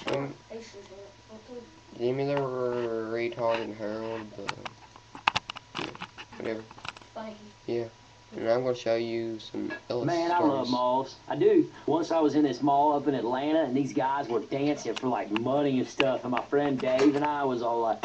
Um, give me the retard and Harold, yeah, whatever. Yeah. And I'm going to show you some Ellis Man, I love malls. I do. Once I was in this mall up in Atlanta, and these guys were dancing for, like, money and stuff, and my friend Dave and I was all like...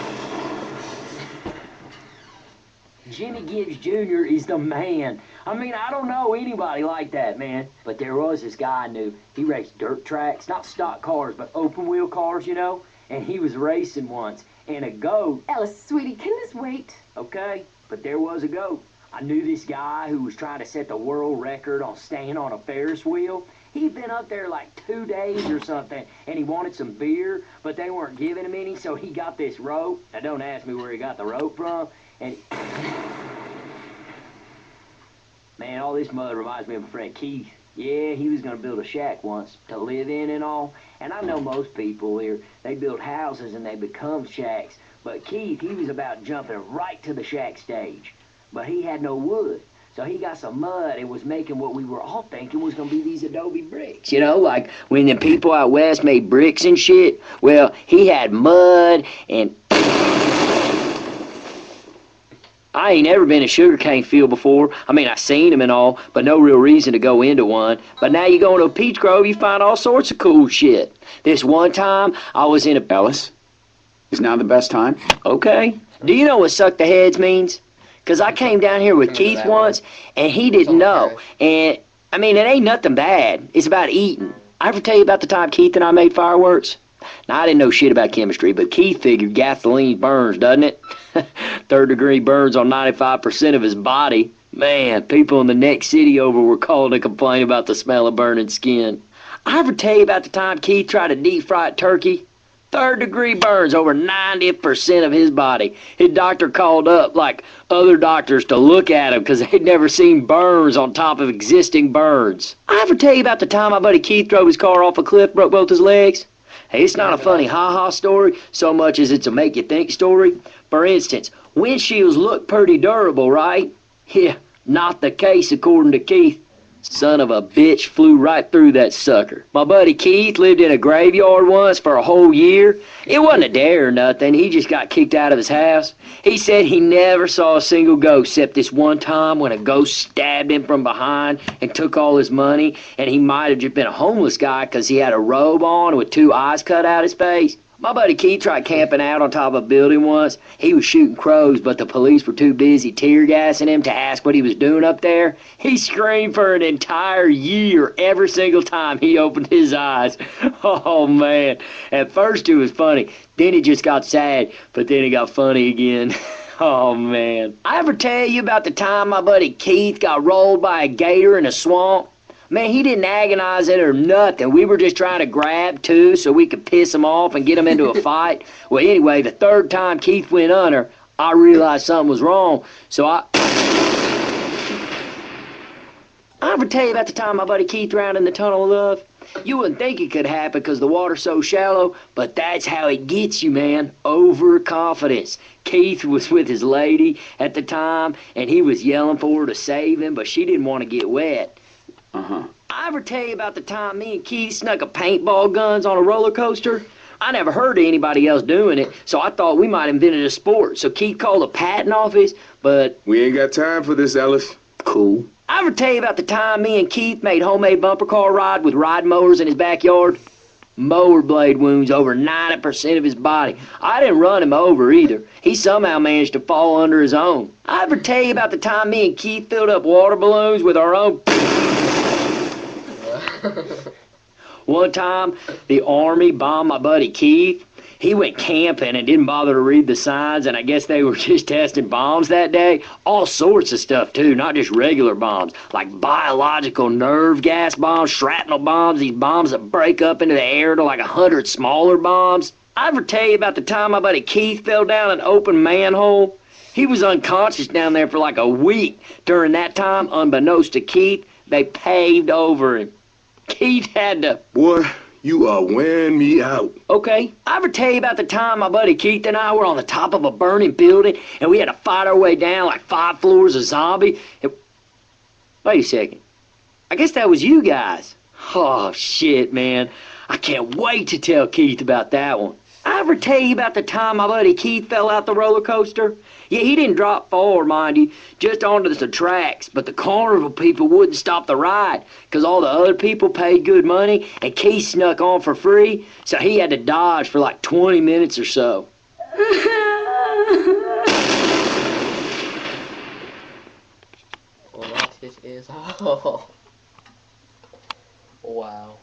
Jimmy Gibbs Jr. is the man. I mean, I don't know anybody like that, man. But there was this guy I knew. He raced dirt tracks, not stock cars, but open-wheel cars, you know? And he was racing once, and a goat... Ellis, sweetie, can this wait? Okay, but there was a goat. I knew this guy who was trying to set the world record on staying on a Ferris wheel. He'd been up there like 2 days or something, and he wanted some beer, but they weren't giving him any, so he got this rope. Now, don't ask me where he got the rope from. And man, all this mud reminds me of my friend Keith. Yeah, he was going to build a shack once to live in and all. And I know most people here, they build houses and they become shacks. But Keith, he was about jumping right to the shack stage. But he had no wood. So he got some mud and was making what we were all thinking was going to be these adobe bricks. You know, like when the people out west made bricks and shit. Well, he had mud and... I ain't ever been in a sugarcane field before. I mean, I seen them and all, but no real reason to go into one. But now you go into a peach grove, you find all sorts of cool shit. This one time, I was in a... Ellis, is now the best time? Okay. Do you know what suck the heads means? Because I came down here with Keith once, and he didn't know. And, I mean, it ain't nothing bad. It's about eating. I ever tell you about the time Keith and I made fireworks? Now, I didn't know shit about chemistry, but Keith figured gasoline burns, doesn't it? Third-degree burns on 95% of his body. Man, people in the next city over were calling to complain about the smell of burning skin. I ever tell you about the time Keith tried to deep-fry turkey? Third-degree burns over 90% of his body. His doctor called up, like other doctors, to look at him because they'd never seen burns on top of existing burns. I ever tell you about the time my buddy Keith drove his car off a cliff, broke both his legs? Hey, it's not a funny ha-ha story so much as it's a make-you-think story. For instance, windshields look pretty durable, right? Yeah, not the case according to Keith. Son of a bitch flew right through that sucker. My buddy Keith lived in a graveyard once for a whole year. It wasn't a dare or nothing. He just got kicked out of his house. He said he never saw a single ghost except this one time when a ghost stabbed him from behind and took all his money, and he might have just been a homeless guy because he had a robe on with 2 eyes cut out his face. My buddy Keith tried camping out on top of a building once. He was shooting crows, but the police were too busy tear gassing him to ask what he was doing up there. He screamed for an entire year every single time he opened his eyes. Oh, man. At first it was funny. Then it just got sad, but then it got funny again. Oh, man. I ever tell you about the time my buddy Keith got rolled by a gator in a swamp? Man, he didn't agonize it or nothing. We were just trying to grab 2 so we could piss him off and get him into a fight. Well, anyway, the 3rd time Keith went under, I realized something was wrong, so I ever tell you about the time my buddy Keith drowned in the Tunnel of Love? You wouldn't think it could happen because the water's so shallow, but that's how it gets you, man. Overconfidence. Keith was with his lady at the time, and he was yelling for her to save him, but she didn't want to get wet. I ever tell you about the time me and Keith snuck a paintball guns on a roller coaster? I never heard of anybody else doing it, so I thought we might have invented a sport. So Keith called the patent office, but... We ain't got time for this, Ellis. Cool. I ever tell you about the time me and Keith made homemade bumper car ride with ride mowers in his backyard? Mower blade wounds over 90% of his body. I didn't run him over either. He somehow managed to fall under his own. I ever tell you about the time me and Keith filled up water balloons with our own... One time, the Army bombed my buddy Keith. He went camping and didn't bother to read the signs, and I guess they were just testing bombs that day. All sorts of stuff, too, not just regular bombs, like biological nerve gas bombs, shrapnel bombs, these bombs that break up into the air to like 100 smaller bombs. I ever tell you about the time my buddy Keith fell down an open manhole? He was unconscious down there for like a week. During that time, unbeknownst to Keith, they paved over him. Keith had to... Boy, you are wearing me out. Okay. I ever tell you about the time my buddy Keith and I were on the top of a burning building and we had to fight our way down like 5 floors of zombie? Wait a second. I guess that was you guys. Oh, shit, man. I can't wait to tell Keith about that one. I ever tell you about the time my buddy Keith fell out the roller coaster? Yeah, he didn't drop forward, mind you, just onto the tracks, but the carnival people wouldn't stop the ride because all the other people paid good money and Keith snuck on for free, so he had to dodge for like 20 minutes or so. Well, this is all. Wow.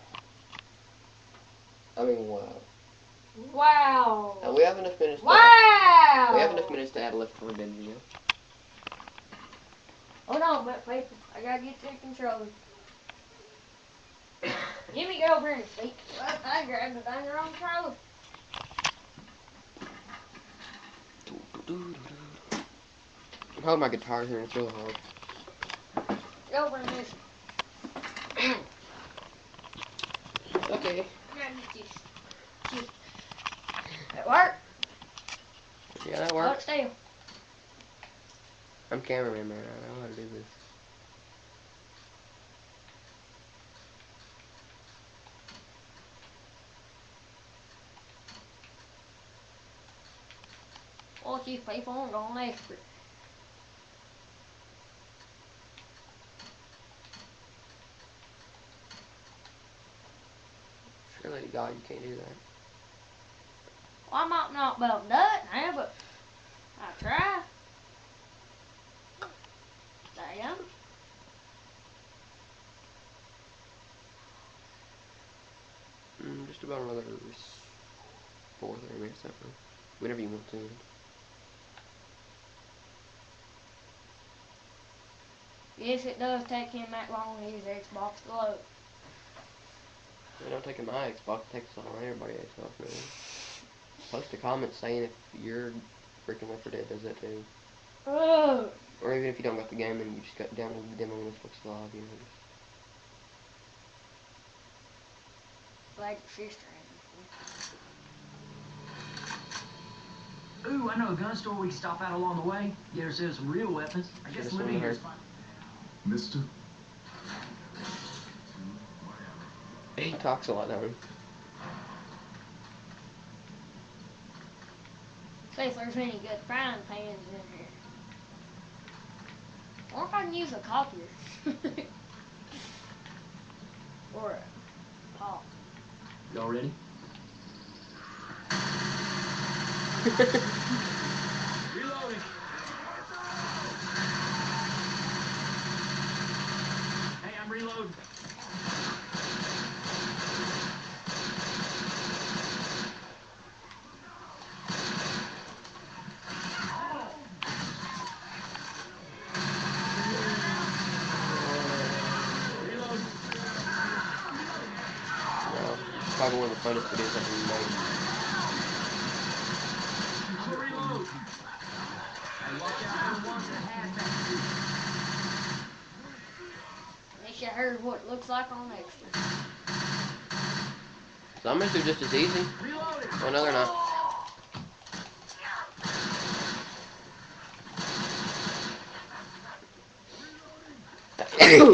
I mean, wow. Wow. We have enough minutes. Wow. We have enough minutes to add a lift for Benjamin. Hold on, but wait, I gotta get to the controller. Give me go over here, see? Well, I grabbed the dang wrong controller. I'm holding my guitar here and it's really hard. Go over and listen. Okay. Grab this. Shoot. That work? Yeah, that Hold works. it still. I'm cameraman, man. I know how to do this. All these people aren't going after it. Surely to God, you can't do that. Well, I might not be able to do it now, but I'll try. There you go. Just about another 4 or 30 minutes after. Whenever you want to. Yes, it does take him that long to use the Xbox to load. It don't take my Xbox, it takes on everybody's Xbox, man. Post a comment saying if your freaking Left 4 Dead does that too. Oh. Or even if you don't got the game and you just got downloaded the demo on Xbox Live, you know. Like your sister. Ooh, I know a gun store we can stop at along the way. Get ourselves some real weapons. I guess living here is fine. Mister? He talks a lot, don't he? See if there's any good frying pans in here. Or if I can use a copier. Or a pot. Y'all ready? Reloading. Hey, I'm reloading. Probably one of the funnest videos I've ever made. Reload. And watch out for the ones that have that. Wish I heard what it looks like on extra. Zombies are just as easy. Reloading. Oh no, they're not.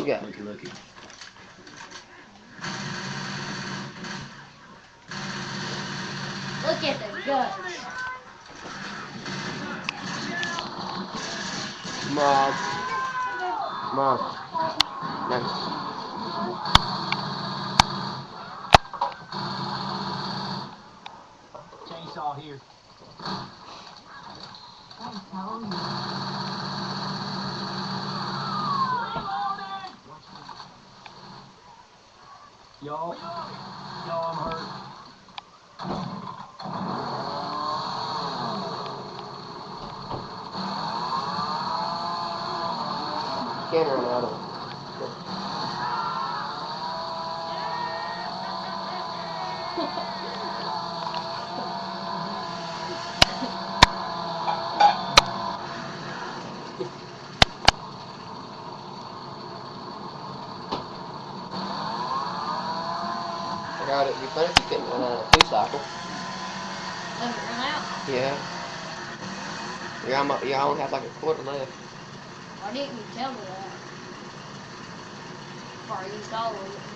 Yeah. Looky. Look at the guts. Mom. Mom. Nice. Chainsaw here. Y'all, I'm hurt. Can't run out of it. I got it. It'd be fun if you couldn't run out of a 2-cycle. Let it run out. Yeah. Yeah, I only have like a quarter left. Why didn't you tell me that? Before I used all of it.